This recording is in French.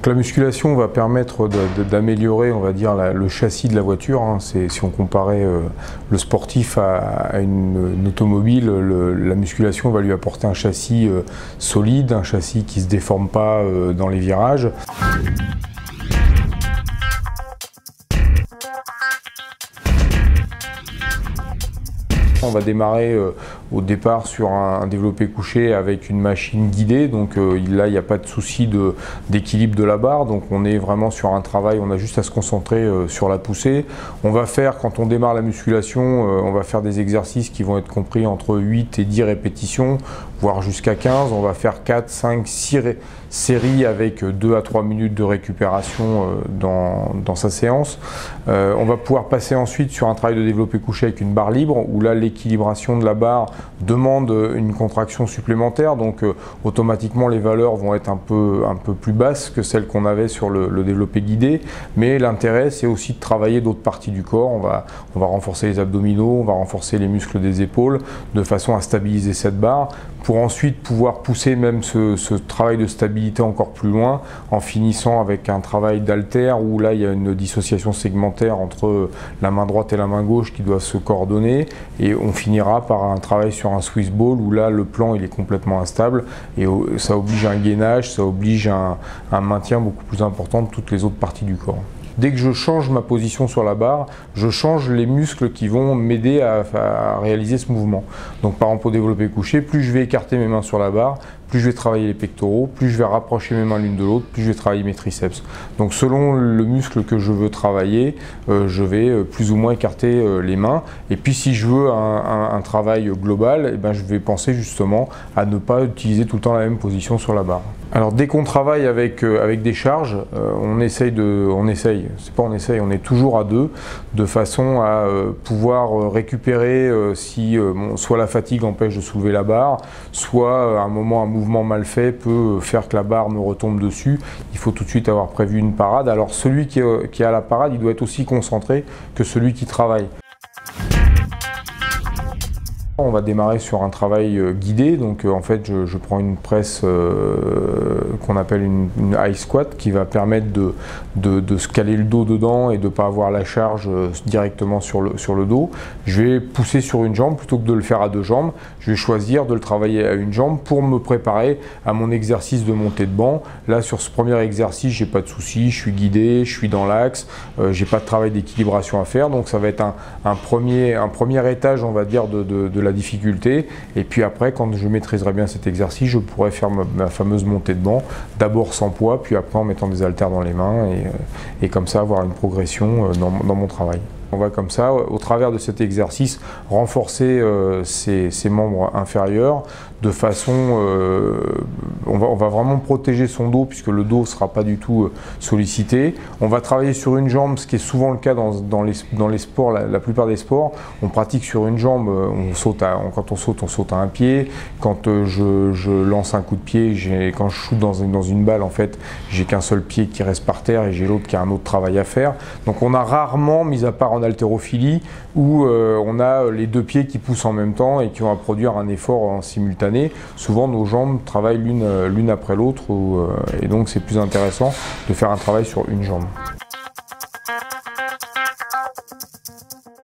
Donc la musculation va permettre d'améliorer, on va dire, le châssis de la voiture. Si on comparait le sportif à une automobile, la musculation va lui apporter un châssis solide, un châssis qui ne se déforme pas dans les virages. On va démarrer au départ sur un développé couché avec une machine guidée, donc là il n'y a pas de souci d'équilibre de la barre, donc on est vraiment sur un travail, on a juste à se concentrer sur la poussée. On va faire, quand on démarre la musculation, on va faire des exercices qui vont être compris entre 8 et 10 répétitions, voire jusqu'à 15. On va faire 4, 5, 6 séries avec 2 à 3 minutes de récupération dans sa séance. On va pouvoir passer ensuite sur un travail de développé couché avec une barre libre, où là l'équilibration de la barre demande une contraction supplémentaire, donc automatiquement les valeurs vont être un peu plus basses que celles qu'on avait sur le développé guidé, mais l'intérêt c'est aussi de travailler d'autres parties du corps. On va renforcer les abdominaux, on va renforcer les muscles des épaules de façon à stabiliser cette barre, pour ensuite pouvoir pousser même ce travail de stabilité encore plus loin en finissant avec un travail d'haltère où là il y a une dissociation segmentaire entre la main droite et la main gauche qui doivent se coordonner, et on finira par un travail sur un Swiss ball où là le plan il est complètement instable et ça oblige un gainage, ça oblige un maintien beaucoup plus important de toutes les autres parties du corps. Dès que je change ma position sur la barre, je change les muscles qui vont m'aider à réaliser ce mouvement. Donc par exemple au développé couché, plus je vais écarter mes mains sur la barre, plus je vais travailler les pectoraux, plus je vais rapprocher mes mains l'une de l'autre, plus je vais travailler mes triceps. Donc selon le muscle que je veux travailler, je vais plus ou moins écarter les mains. Et puis si je veux un travail global, eh ben, je vais penser justement à ne pas utiliser tout le temps la même position sur la barre. Alors dès qu'on travaille avec des charges, on est toujours à deux, de façon à pouvoir récupérer si soit la fatigue empêche de soulever la barre, soit un mouvement mal fait peut faire que la barre me retombe dessus. Il faut tout de suite avoir prévu une parade. Alors celui qui a la parade, il doit être aussi concentré que celui qui travaille. On va démarrer sur un travail guidé, donc en fait je prends une presse qu'on appelle une high squat qui va permettre de se caler le dos dedans et de ne pas avoir la charge directement sur le dos. Je vais pousser sur une jambe plutôt que de le faire à deux jambes. Je vais choisir de le travailler à une jambe pour me préparer à mon exercice de montée de banc. Là sur ce premier exercice, j'ai pas de souci, je suis guidé, je suis dans l'axe, j'ai pas de travail d'équilibration à faire, donc ça va être un premier étage, on va dire, de la difficulté, et puis après quand je maîtriserai bien cet exercice, je pourrai faire ma fameuse montée de banc, d'abord sans poids, puis après en mettant des haltères dans les mains, et comme ça avoir une progression dans mon travail. On va comme ça, au travers de cet exercice, renforcer ses membres inférieurs de façon... on va vraiment protéger son dos puisque le dos ne sera pas du tout sollicité. On va travailler sur une jambe, ce qui est souvent le cas dans les sports, la plupart des sports. On pratique sur une jambe, quand on saute à un pied. Quand je lance un coup de pied, quand je shoot dans une balle, en fait, j'ai qu'un seul pied qui reste par terre et j'ai l'autre qui a un autre travail à faire. Donc on a rarement, mis à part en haltérophilie, où on a les deux pieds qui poussent en même temps et qui vont produire un effort en simultané. Souvent nos jambes travaillent l'une après l'autre, et donc c'est plus intéressant de faire un travail sur une jambe.